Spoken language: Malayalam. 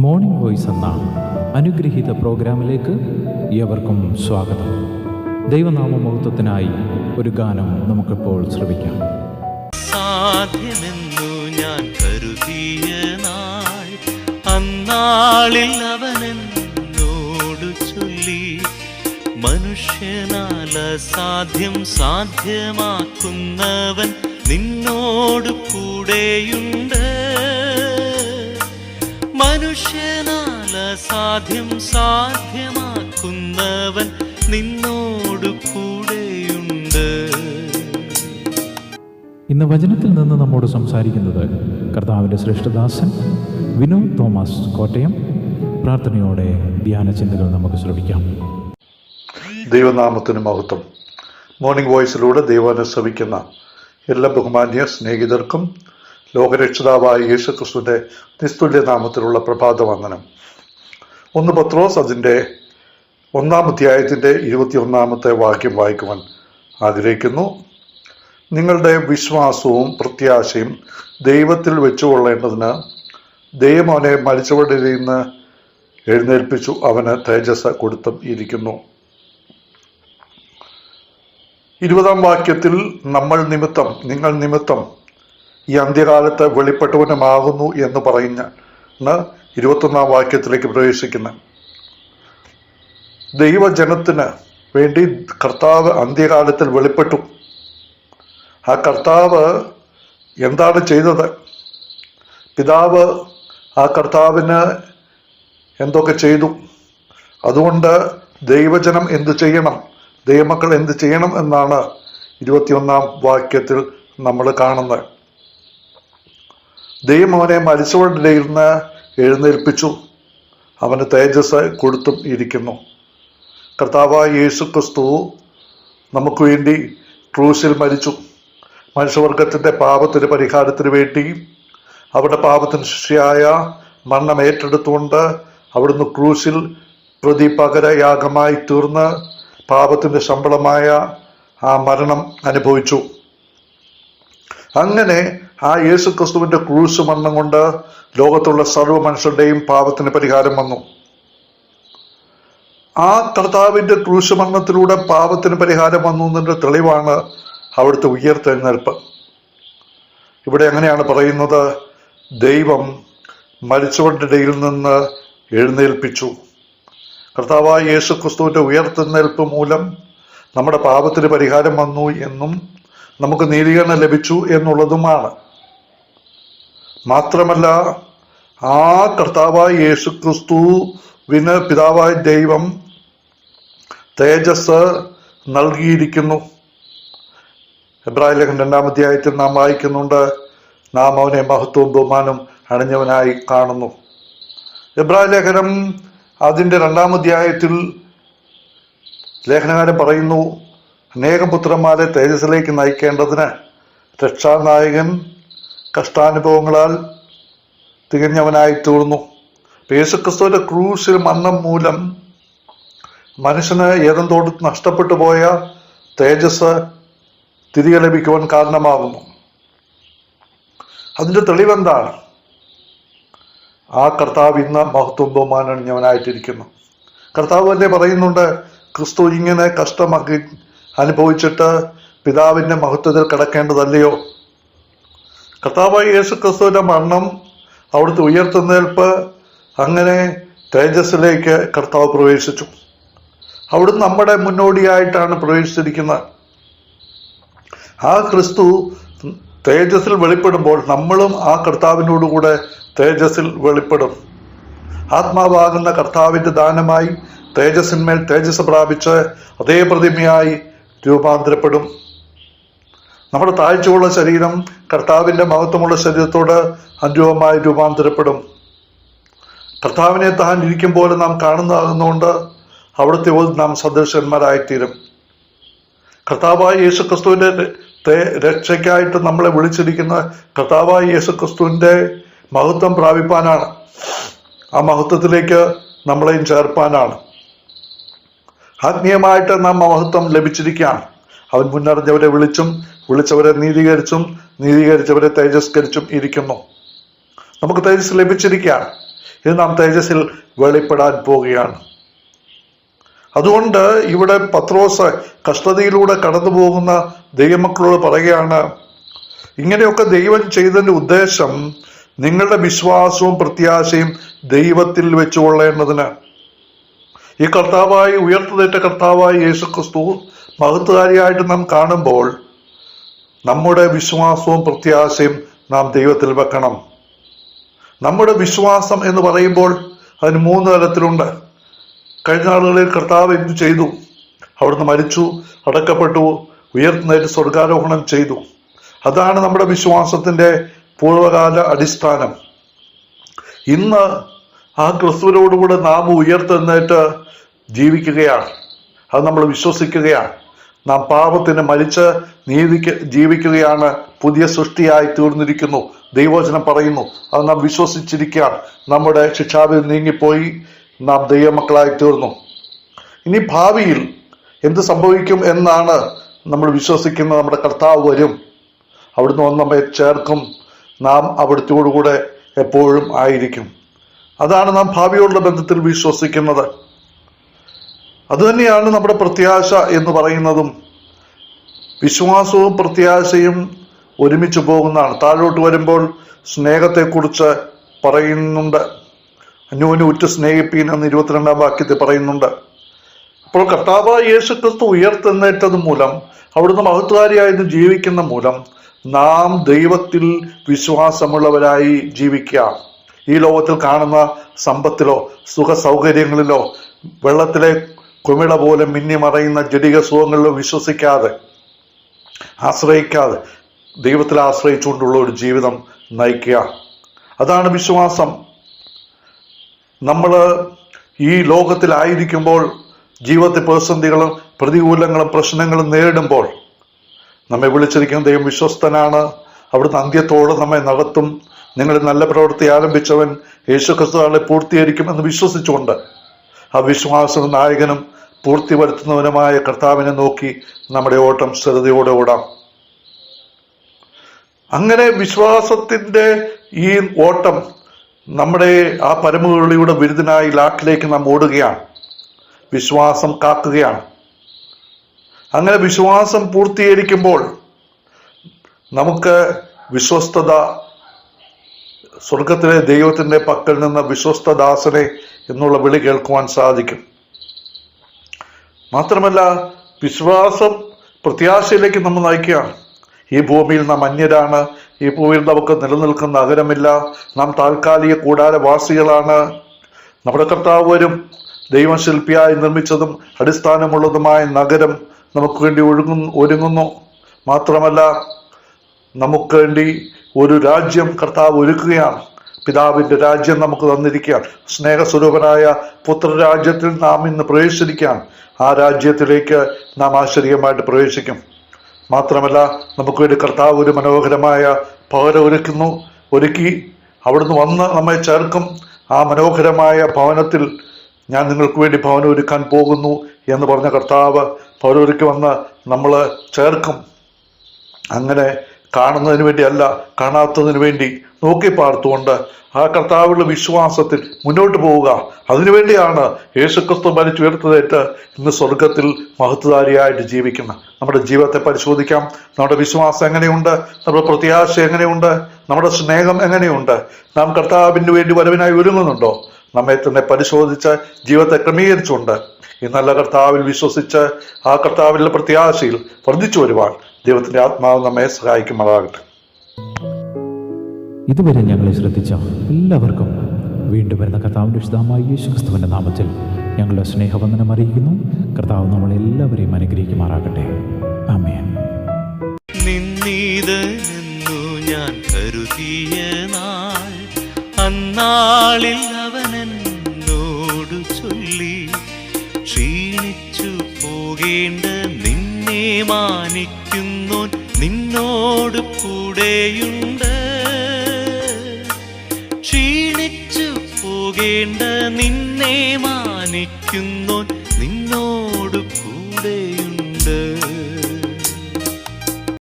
മോർണിംഗ് വോയിസ് എന്ന അനുഗ്രഹീത പ്രോഗ്രാമിലേക്ക് ഏവർക്കും സ്വാഗതം. ദൈവനാമ മഹത്വത്തിനായി ഒരു ഗാനം നമുക്കിപ്പോൾ ശ്രവിക്കാം. സാധ്യമെന്നു ഞാൻ കരുതിയ നാൾ അന്നാളിൽ അവനെന്നോടു ചൊല്ലി, മനുഷ്യനാൽ അസാധ്യം സാധ്യമാക്കുന്നവൻ നിന്നോട് കൂടെയുണ്ട്. മനുഷ്യനാൽ അസാധ്യം സാധ്യമാക്കുന്നവൻ നിന്നോട് കൂടെയുണ്ട്. ഇന്ന് വചനത്തിൽ നിന്ന് നമ്മോട് സംസാരിക്കുന്നത് കർത്താവിൻ്റെ ശ്രേഷ്ഠദാസൻ വിനോദ് തോമസ് കോട്ടയം. പ്രാർത്ഥനയോടെ ധ്യാന ചിന്തകൾ നമുക്ക് ശ്രമിക്കാം. ദൈവനാമത്തിന് മഹത്വം. മോർണിംഗ് വോയിസിലൂടെ ദൈവവചനം ശ്രവിക്കുന്ന എല്ലാ ബഹുമാന്യ സ്നേഹിതർക്കും ലോകരക്ഷിതാവായ യേശുക്രിസ്തുവിന്റെ നിസ്തുല്യ നാമത്തിലുള്ള പ്രഭാതവന്ദനം. 1 പത്രോസ് അതിൻ്റെ 1-ാം അധ്യായത്തിന്റെ 21-ാമത്തെ വാക്യം വായിക്കുവാൻ ആഗ്രഹിക്കുന്നു. നിങ്ങളുടെ വിശ്വാസവും പ്രത്യാശയും ദൈവത്തിൽ വെച്ചുകൊള്ളേണ്ടതിന് ദൈവം അവനെ മരിച്ചവരിൽ നിന്ന് എഴുന്നേൽപ്പിച്ചു, അവന് തേജസ് കൊടുത്തും ഇരിക്കുന്നു. 20-ാം വാക്യത്തിൽ നിങ്ങൾ നിമിത്തം ഈ അന്ത്യകാലത്ത് വെളിപ്പെട്ടവനുമാകുന്നു എന്ന് പറയുന്ന 21-ാം വാക്യത്തിലേക്ക് പ്രവേശിക്കുന്ന ദൈവജനത്തിന് വേണ്ടി കർത്താവ് അന്ത്യകാലത്തിൽ വെളിപ്പെട്ടു. ആ കർത്താവ് എന്താണ് ചെയ്തത്? പിതാവ് ആ കർത്താവിന് എന്തൊക്കെ ചെയ്തു? അതുകൊണ്ട് ദൈവജനം എന്ത് ചെയ്യണം, ദൈവമക്കൾ എന്ത് ചെയ്യണം എന്നാണ് 21-ാം വാക്യത്തിൽ നമ്മൾ കാണുന്നത്. ദൈവം അവനെ മരിച്ചവരുടെ ഇടയിൽ നിന്ന് എഴുന്നേൽപ്പിച്ചു, അവന് തേജസ് കൊടുത്തും ഇരിക്കുന്നു. കർത്താവായ യേശുക്രിസ്തു നമുക്ക് വേണ്ടി ക്രൂശിൽ മരിച്ചു. മനുഷ്യവർഗത്തിന്റെ പാപത്തിന് പരിഹാരത്തിന് വേണ്ടി അവരുടെ പാപത്തിന് ശിക്ഷയായ മരണം ഏറ്റെടുത്തുകൊണ്ട് അവിടുന്ന് ക്രൂശിൽ പ്രതിപകരയാഗമായി തീർന്ന് പാപത്തിന്റെ ശമ്പളമായ ആ മരണം അനുഭവിച്ചു. അങ്ങനെ ആ യേശുക്രിസ്തുവിന്റെ ക്രൂശ് മരണം കൊണ്ട് ലോകത്തുള്ള സർവ്വ മനുഷ്യരുടെയും പാപത്തിന് പരിഹാരം വന്നു. ആ കർത്താവിന്റെ ക്രൂശ് മരണത്തിലൂടെ പാപത്തിന് പരിഹാരം വന്നു എന്നതിന്റെ തെളിവാണ് അവിടുത്തെ ഉയർത്തെഴുന്നേൽപ്പ്. ഇവിടെ എങ്ങനെയാണ് പറയുന്നത്? ദൈവം മരിച്ചവരുടെ ഇടയിൽ നിന്ന് എഴുന്നേൽപ്പിച്ചു. കർത്താവായ യേശുക്രിസ്തുവിന്റെ ഉയർത്തെഴുന്നേൽപ്പ് മൂലം നമ്മുടെ പാപത്തിന് പരിഹാരം വന്നു എന്നും നമുക്ക് നീതീകരണം ലഭിച്ചു എന്നുള്ളതുമാണ്. മാത്രമല്ല, ആ കർത്താവായ യേശുക്രിസ്തുവിന് പിതാവായ ദൈവം തേജസ് നൽകിയിരിക്കുന്നു. എബ്രായലേഖനം 2-ാം അധ്യായത്തിൽ നാം വായിക്കുന്നുണ്ട്, നാം അവനെ മഹത്വവും ബഹുമാനവും അണിഞ്ഞവനായി കാണുന്നു. എബ്രായലേഖനം അതിൻ്റെ 2-ാം അധ്യായത്തിൽ ലേഖനകാരൻ പറയുന്നു, അനേകം പുത്രന്മാരെ തേജസ്സിലേക്ക് നയിക്കേണ്ടതിന് രക്ഷാനായകൻ കഷ്ടാനുഭവങ്ങളാൽ തികഞ്ഞവനായി തീർന്നു. യേശുക്രിസ്തുവിന്റെ ക്രൂശിൽ മരണം മൂലം മനുഷ്യന് ഏദൻ തോട്ടത്തിൽ നഷ്ടപ്പെട്ടു പോയ തേജസ് തിരികെ ലഭിക്കുവാൻ കാരണമാകുന്നു. അതിന്റെ തെളിവെന്താണ്? ആ കർത്താവ് ഇന്ന് മഹത്വം ബഹുമാനം അണിഞ്ഞവനായിട്ടിരിക്കുന്നു. കർത്താവ് തന്നെ പറയുന്നുണ്ട്, ക്രിസ്തു ഇങ്ങനെ കഷ്ടമാക്കി അനുഭവിച്ചിട്ട് പിതാവിന്റെ മഹത്വത്തിൽ കിടക്കേണ്ടതല്ലയോ? കർത്താവായ യേശുക്രിസ്തുവിന്റെ മരണം, അവിടുത്തെ ഉയർത്തെഴുന്നേൽപ്പ്, അങ്ങനെ തേജസ്സിലേക്ക് കർത്താവ് പ്രവേശിച്ചു. അവിടുന്ന് നമ്മുടെ മുന്നോടിയായിട്ടാണ് പ്രവേശിച്ചിരിക്കുന്നത്. ആ ക്രിസ്തു തേജസ്സിൽ വെളിപ്പെടുമ്പോൾ നമ്മളും ആ കർത്താവിനോടുകൂടെ തേജസ്സിൽ വെളിപ്പെടും. ആത്മാവാകുന്ന കർത്താവിന്റെ ദാനമായി തേജസ്സിന്മേൽ തേജസ് പ്രാപിച്ച് അതേ പ്രതിമയായി രൂപാന്തരപ്പെടും. നമ്മുടെ താഴ്ചയുള്ള ശരീരം കർത്താവിന്റെ മഹത്വമുള്ള ശരീരത്തോട് അനുരൂപമായി രൂപാന്തരപ്പെടും. കർത്താവിനെ താൻ ഇരിക്കും പോലെ നാം കാണുന്നതാകുന്നതുകൊണ്ട് അവിടുത്തെ നാം സദൃശന്മാരായിത്തീരും. കർത്താവായ യേശുക്രിസ്തുവിന്റെ രക്ഷയ്ക്കായിട്ട് നമ്മളെ വിളിച്ചിരിക്കുന്ന കർത്താവായ യേശുക്രിസ്തുവിന്റെ മഹത്വം പ്രാപിപ്പാനാണ്. ആ മഹത്വത്തിലേക്ക് നമ്മളെയും ചേർപ്പാനാണ്. ആത്മീയമായിട്ട് നാം മഹത്വം ലഭിച്ചിരിക്കുകയാണ്. അവൻ മുന്നറിഞ്ഞവരെ വിളിച്ചവരെ നീതീകരിച്ചവരെ തേജസ്കരിച്ചും ഇരിക്കുന്നു. നമുക്ക് തേജസ് ലഭിച്ചിരിക്കുകയാണ്. ഇത് നാം തേജസ്സിൽ വെളിപ്പെടാൻ പോവുകയാണ്. അതുകൊണ്ട് ഇവിടെ പത്രോസ് കഷ്ടതയിലൂടെ കടന്നു പോകുന്ന ദൈവമക്കളോട് പറയുകയാണ്, ഇങ്ങനെയൊക്കെ ദൈവം ചെയ്തതിന്റെ ഉദ്ദേശം നിങ്ങളുടെ വിശ്വാസവും പ്രത്യാശയും ദൈവത്തിൽ വെച്ചുകൊള്ളേണ്ടതിന്. ഈ കർത്താവായി ഉയർത്തുന്നേറ്റ കർത്താവായി യേശുക്രിസ്തു മഹത്വകാരിയായിട്ട് നാം കാണുമ്പോൾ നമ്മുടെ വിശ്വാസവും പ്രത്യാശയും നാം ദൈവത്തിൽ വെക്കണം. നമ്മുടെ വിശ്വാസം എന്ന് പറയുമ്പോൾ അതിന് 3 തലത്തിലുണ്ട്. കഴിഞ്ഞ നാളുകളിൽ കർത്താവ് എന്തു ചെയ്തു? അവിടുന്ന് മരിച്ചു, അടക്കപ്പെട്ടു, ഉയർത്തുന്നേറ്റ് സ്വർഗാരോഹണം ചെയ്തു. അതാണ് നമ്മുടെ വിശ്വാസത്തിന്റെ പൂർവ്വകാല അടിസ്ഥാനം. ഇന്ന് ആ ക്രിസ്തുവിനോടുകൂടെ നാം ഉയർത്തെഴുന്നേറ്റ് ജീവിക്കുകയാണ്. അത് നമ്മൾ വിശ്വസിക്കുകയാണ്. നാം പാപത്തിന് മരിച്ച് നീതിക്ക് ജീവിക്കുകയാണ്. പുതിയ സൃഷ്ടിയായി തീർന്നിരിക്കുന്നു. ദൈവവചനം പറയുന്നു. അത് നാം വിശ്വസിച്ചിരിക്കുകയാണ്. നമ്മുടെ ശിക്ഷാവിധി നീങ്ങിപ്പോയി, നാം ദൈവമക്കളായി തീർന്നു. ഇനി ഭാവിയിൽ എന്ത് സംഭവിക്കും എന്നാണ് നമ്മൾ വിശ്വസിക്കുന്നത്? നമ്മുടെ കർത്താവ് വരും, അവിടുന്ന് വന്ന് നമ്മെ ചേർക്കും, നാം അവിടുത്തോടുകൂടെ എപ്പോഴും ആയിരിക്കും. അതാണ് നാം ഭാവിയോടുള്ള ബന്ധത്തിൽ വിശ്വസിക്കുന്നത്. അതുതന്നെയാണ് നമ്മുടെ പ്രത്യാശ എന്ന് പറയുന്നതും. വിശ്വാസവും പ്രത്യാശയും ഒരുമിച്ച് പോകുന്നതാണ്. താഴോട്ട് വരുമ്പോൾ സ്നേഹത്തെക്കുറിച്ച് പറയുന്നുണ്ട്. അന്യോന്യം ഉറ്റു സ്നേഹിപ്പീൻ എന്ന് 22-ാം വാക്യത്തിൽ പറയുന്നുണ്ട്. അപ്പോൾ കർത്താവായ യേശുക്രിസ്തു ഉയർത്തെഴുന്നേറ്റത് മൂലം, അവിടുന്ന് മഹത്വകാരിയായത് ജീവിക്കുന്ന മൂലം നാം ദൈവത്തിൽ വിശ്വാസമുള്ളവരായി ജീവിക്കുക. ഈ ലോകത്തിൽ കാണുന്ന സമ്പത്തിലോ സുഖ സൗകര്യങ്ങളിലോ വെള്ളത്തിലെ കുമിള പോലെ മിന്നിമറയുന്ന ജഡിക സുഖങ്ങളിലോ വിശ്വസിക്കാതെ, ആശ്രയിക്കാതെ ദൈവത്തിൽ ആശ്രയിച്ചുകൊണ്ടുള്ള ഒരു ജീവിതം നയിക്കുക. അതാണ് വിശ്വാസം. നമ്മൾ ഈ ലോകത്തിലായിരിക്കുമ്പോൾ ജീവിതത്തിൽ പ്രതിസന്ധികളും പ്രതികൂലങ്ങളും പ്രശ്നങ്ങളും നേരിടുമ്പോൾ നമ്മെ വിളിച്ചിരിക്കുന്ന ദൈവം വിശ്വസ്തനാണ്. അവിടുന്ന് അന്ത്യത്തോടെ നമ്മെ നടത്തും. നിങ്ങൾ നല്ല പ്രവൃത്തി ആരംഭിച്ചവൻ യേശുക്രിസ്തുവിനെ പൂർത്തീകരിക്കും എന്ന് വിശ്വസിച്ചുകൊണ്ട് ആ വിശ്വാസ നായകനും പൂർത്തി വരുത്തുന്നവനുമായ കർത്താവിനെ നോക്കി നമ്മുടെ ഓട്ടം സ്ഥിരതയോടെ ഓടാം. അങ്ങനെ വിശ്വാസത്തിന്റെ ഈ ഓട്ടം നമ്മുടെ ആ പരമവിളിയുടെ ബിരുദനായി ലാക്കിലേക്ക് നാം ഓടുകയാണ്. വിശ്വാസം കാക്കുകയാണ്. അങ്ങനെ വിശ്വാസം പൂർത്തീകരിക്കുമ്പോൾ നമുക്ക് വിശ്വസ്തത, സ്വർഗത്തിലെ ദൈവത്തിന്റെ പക്കൽ നിന്ന് വിശ്വസ്തദാസനെ എന്നുള്ള വിളി കേൾക്കുവാൻ സാധിക്കും. മാത്രമല്ല വിശ്വാസം പ്രത്യാശയിലേക്ക് നമ്മൾ നയിക്കുകയാണ്. ഈ ഭൂമിയിൽ നാം അന്യരാണ്. ഈ ഭൂമിയിൽ നമുക്ക് നിലനിൽക്കുന്ന നഗരമില്ല. നാം താൽക്കാലിക കൂടാരവാസികളാണ്. നമ്മുടെ കർത്താവ് വരും. ദൈവം ശില്പിയായി നിർമ്മിച്ചതും അടിസ്ഥാനമുള്ളതുമായ നഗരം നമുക്ക് വേണ്ടി ഒരുങ്ങുന്നു. മാത്രമല്ല നമുക്ക് വേണ്ടി ഒരു രാജ്യം കർത്താവ് ഒരുക്കുകയാണ്. പിതാവിന്റെ രാജ്യം നമുക്ക് തന്നിരിക്കുകയാണ്. സ്നേഹസ്വരൂപനായ പുത്രരാജ്യത്തിൽ നാം ഇന്ന് പ്രവേശിച്ചിരിക്കുകയാണ്. ആ രാജ്യത്തിലേക്ക് നാം ആശ്ചര്യമായിട്ട് പ്രവേശിക്കും. മാത്രമല്ല നമുക്ക് വേണ്ടി കർത്താവ് ഒരു മനോഹരമായ ഭവനം ഒരുക്കി അവിടുന്ന് വന്ന് നമ്മെ ചേർക്കും. ആ മനോഹരമായ ഭവനത്തിൽ ഞാൻ നിങ്ങൾക്ക് വേണ്ടി ഭവനം ഒരുക്കാൻ പോകുന്നു എന്ന് പറഞ്ഞ കർത്താവ് ഭവനം ഒരുക്കി വന്ന് നമ്മൾ ചേർക്കും. അങ്ങനെ കാണുന്നതിന് വേണ്ടിയല്ല, കാണാത്തതിന് വേണ്ടി നോക്കി പാർത്തുകൊണ്ട് ആ കർത്താവിലുള്ള വിശ്വാസത്തിൽ മുന്നോട്ട് പോവുക. അതിനുവേണ്ടിയാണ് യേശുക്രിസ്തു മരിച്ചുയർത്തതേറ്റ് ഇന്ന് സ്വർഗത്തിൽ മഹത്വധാരിയായിട്ട് ജീവിക്കുന്ന. നമ്മുടെ ജീവിതത്തെ പരിശോധിക്കാം. നമ്മുടെ വിശ്വാസം എങ്ങനെയുണ്ട്? നമ്മുടെ പ്രത്യാശ എങ്ങനെയുണ്ട്? നമ്മുടെ സ്നേഹം എങ്ങനെയുണ്ട്? നാം കർത്താവിന് വേണ്ടി വരവിനായി ഒരുങ്ങുന്നുണ്ടോ? നമ്മെ തന്നെ പരിശോധിച്ച് ജീവിതത്തെ ക്രമീകരിച്ചുകൊണ്ട് ഈ നല്ല കർത്താവിൽ വിശ്വസിച്ച് ആ കർത്താവിലുള്ള പ്രത്യാശയിൽ വർദ്ധിച്ചു വരുവാൻ ദൈവത്തിന്റെ ആത്മാവ് നമ്മെ സഹായിക്കുമാറാകട്ടെ. ഇതുവരെ ഞങ്ങളെ ശ്രദ്ധിച്ച എല്ലാവർക്കും വീണ്ടും വരുന്ന കർത്താവിൻ്റെ വിശുദ്ധമായ യേശുക്രിസ്തുവിൻ്റെ നാമത്തിൽ ഞങ്ങളുടെ സ്നേഹവന്ദനം അറിയിക്കുന്നു. കർത്താവ് നമ്മളെല്ലാവരെയും അനുഗ്രഹിക്കുമാറാകട്ടെ. ആമേൻ. നിന്നീതനെന്നു ഞാൻ കരുതിയ നാൾ അന്നാളിൽ അവനെന്നോടു ചൊല്ലി, ക്ഷീണിച്ചു പോകേണ്ട നിന്നെ മാനിക്കുന്നു, നിന്നോട് കൂടെയുണ്ട്. ക്ഷീണിച്ചു പോകേണ്ട നിന്നെ മാനിക്കുന്നു,